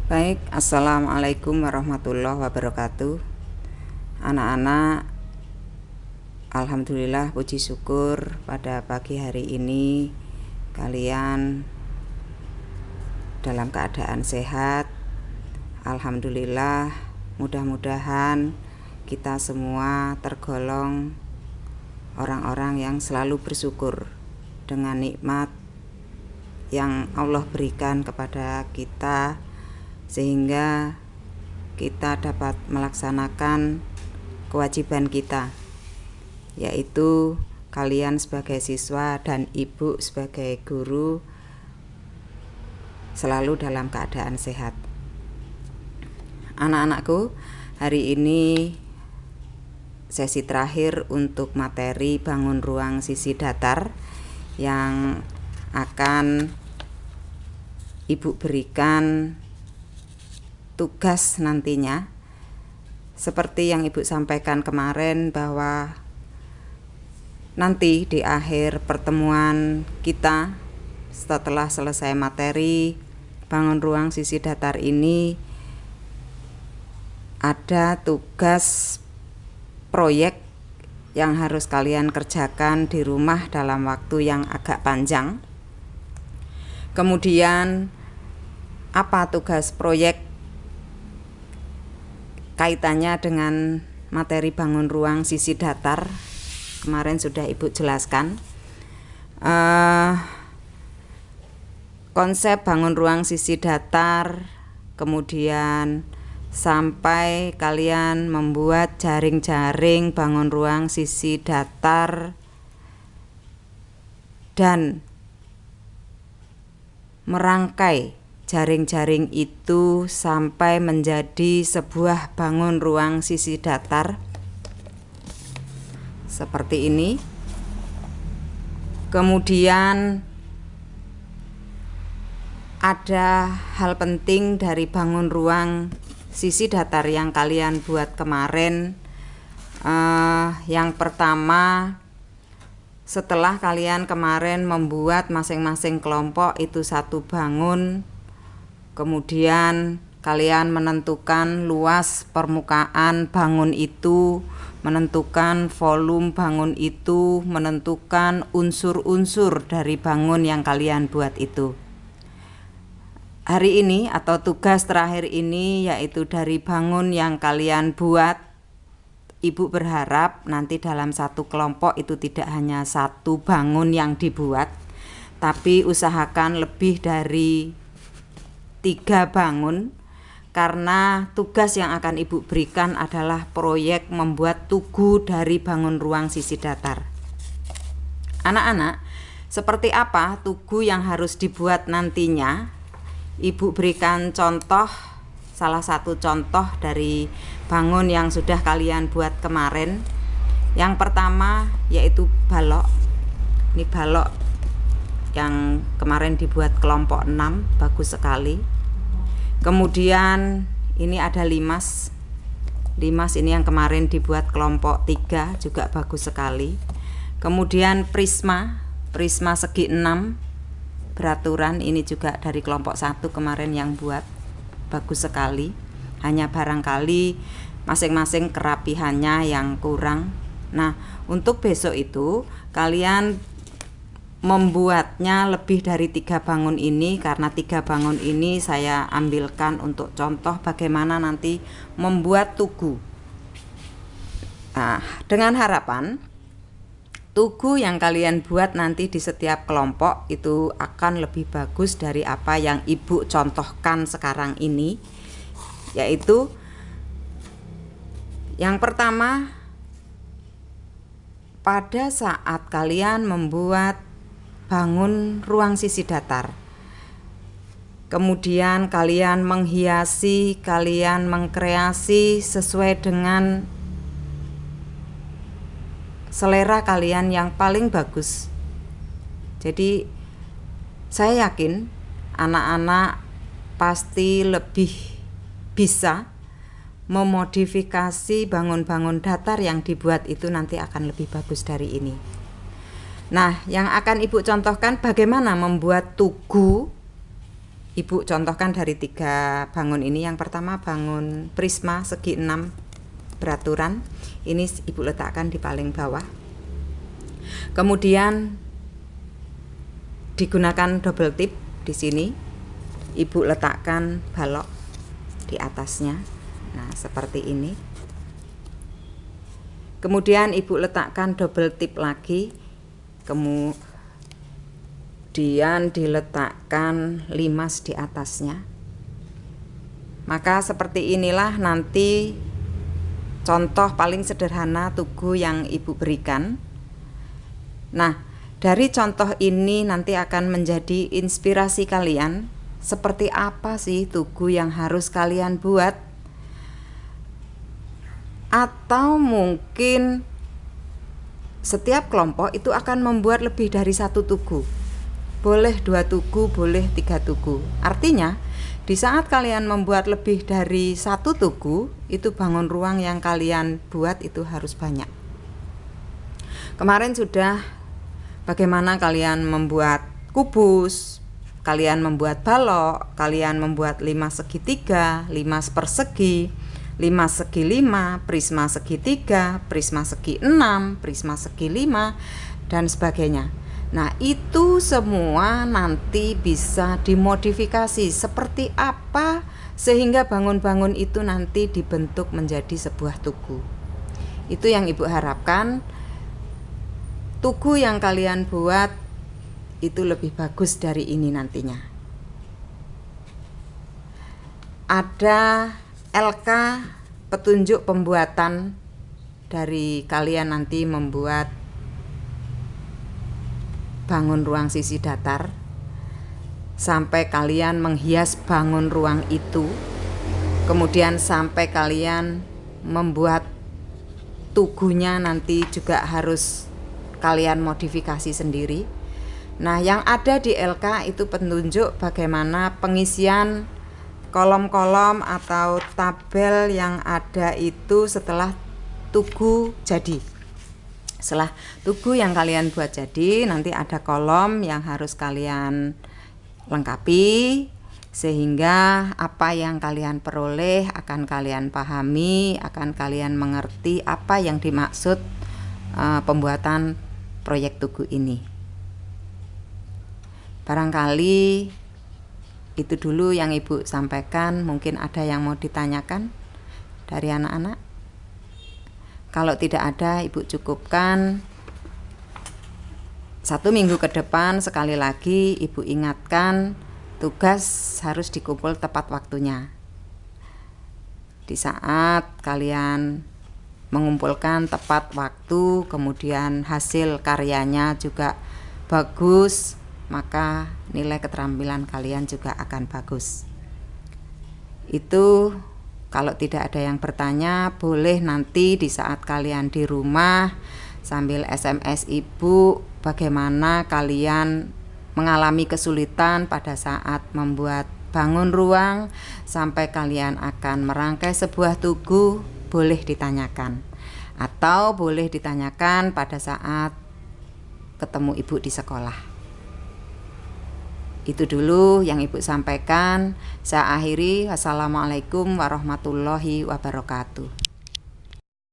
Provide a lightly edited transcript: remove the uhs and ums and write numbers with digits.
Baik, Assalamualaikum warahmatullahi wabarakatuh. Anak-anak, alhamdulillah, puji syukur pada pagi hari ini kalian dalam keadaan sehat. Alhamdulillah, mudah-mudahan kita semua tergolong orang-orang yang selalu bersyukur dengan nikmat yang Allah berikan kepada kita, sehingga kita dapat melaksanakan kewajiban kita, yaitu kalian sebagai siswa dan ibu sebagai guru selalu dalam keadaan sehat. Anak-anakku, hari ini sesi terakhir untuk materi bangun ruang sisi datar yang akan ibu berikan tugas nantinya. Seperti yang ibu sampaikan kemarin, bahwa nanti di akhir pertemuan kita setelah selesai materi bangun ruang sisi datar ini, ada tugas proyek yang harus kalian kerjakan di rumah dalam waktu yang agak panjang. Kemudian apa tugas proyek kaitannya dengan materi bangun ruang sisi datar? Kemarin sudah ibu jelaskan. Konsep bangun ruang sisi datar, kemudian sampai kalian membuat jaring-jaring bangun ruang sisi datar dan merangkai jaring-jaring itu sampai menjadi sebuah bangun ruang sisi datar seperti ini. Kemudian ada hal penting dari bangun ruang sisi datar yang kalian buat kemarin. Yang pertama, setelah kalian kemarin membuat masing-masing kelompok itu satu bangun, kemudian kalian menentukan luas permukaan bangun itu, menentukan volume bangun itu, menentukan unsur-unsur dari bangun yang kalian buat itu. Hari ini atau tugas terakhir ini, yaitu dari bangun yang kalian buat, ibu berharap nanti dalam satu kelompok itu tidak hanya satu bangun yang dibuat, tapi usahakan lebih dari 3 bangun, karena tugas yang akan ibu berikan adalah proyek membuat tugu dari bangun ruang sisi datar. Anak-anak, seperti apa tugu yang harus dibuat nantinya? Ibu berikan contoh, salah satu contoh dari bangun yang sudah kalian buat kemarin. Yang pertama yaitu balok. Ini balok yang kemarin dibuat kelompok 6, bagus sekali. Kemudian ini ada limas. Limas ini yang kemarin dibuat kelompok 3, juga bagus sekali. Kemudian prisma segi 6 beraturan, ini juga dari kelompok 1 kemarin yang buat, bagus sekali. Hanya barangkali masing-masing kerapihannya yang kurang. Nah, untuk besok itu kalian membuatnya lebih dari 3 bangun ini, karena 3 bangun ini saya ambilkan untuk contoh bagaimana nanti membuat tugu. Nah, dengan harapan tugu yang kalian buat nanti di setiap kelompok itu akan lebih bagus dari apa yang ibu contohkan sekarang ini, yaitu yang pertama, pada saat kalian membuat bangun ruang sisi datar, kemudian kalian menghiasi, kalian mengkreasi sesuai dengan selera kalian yang paling bagus. Jadi saya yakin anak-anak pasti lebih bisa memodifikasi bangun-bangun datar yang dibuat itu, nanti akan lebih bagus dari ini. Nah, yang akan ibu contohkan bagaimana membuat tugu Ibu contohkan dari 3 bangun ini. Yang pertama bangun prisma segi 6 beraturan. Ini Ibu letakkan di paling bawah. Kemudian digunakan double tip di sini. Ibu letakkan balok di atasnya. Nah, seperti ini. Kemudian Ibu letakkan double tip lagi. Kemudian diletakkan limas di atasnya. Maka seperti inilah nanti contoh paling sederhana tugu yang Ibu berikan. Nah, dari contoh ini nanti akan menjadi inspirasi kalian. Seperti apa sih tugu yang harus kalian buat? Atau mungkin setiap kelompok itu akan membuat lebih dari 1 tugu. Boleh 2 tugu, boleh 3 tugu. Artinya di saat kalian membuat lebih dari 1 tugu, itu bangun ruang yang kalian buat itu harus banyak. Kemarin sudah bagaimana kalian membuat kubus, kalian membuat balok, kalian membuat limas segitiga, limas persegi, limas segi 5, prisma segi 3, prisma segi 6, prisma segi 5, dan sebagainya. Nah, itu semua nanti bisa dimodifikasi seperti apa sehingga bangun-bangun itu nanti dibentuk menjadi sebuah tugu. Itu yang Ibu harapkan. Tugu yang kalian buat itu lebih bagus dari ini nantinya. Ada LK petunjuk pembuatan dari kalian nanti membuat bangun ruang sisi datar sampai kalian menghias bangun ruang itu, kemudian sampai kalian membuat tugunya nanti juga harus kalian modifikasi sendiri. Nah, yang ada di LK itu petunjuk bagaimana pengisian kolom-kolom atau tabel yang ada itu setelah tugu jadi. Setelah tugu yang kalian buat jadi, nanti ada kolom yang harus kalian lengkapi sehingga apa yang kalian peroleh akan kalian pahami, akan kalian mengerti apa yang dimaksud pembuatan proyek tugu ini. Barangkali itu dulu yang Ibu sampaikan. Mungkin ada yang mau ditanyakan dari anak-anak. Kalau tidak ada, Ibu cukupkan. 1 minggu ke depan sekali lagi Ibu ingatkan tugas harus dikumpul tepat waktunya. Di saat kalian mengumpulkan tepat waktu, kemudian hasil karyanya juga bagus, maka nilai keterampilan kalian juga akan bagus. Itu kalau tidak ada yang bertanya, boleh nanti di saat kalian di rumah sambil SMS Ibu bagaimana kalian mengalami kesulitan pada saat membuat bangun ruang sampai kalian akan merangkai sebuah tugu, boleh ditanyakan. Atau boleh ditanyakan pada saat ketemu Ibu di sekolah. Itu dulu yang Ibu sampaikan. Saya akhiri. Wassalamualaikum warahmatullahi wabarakatuh.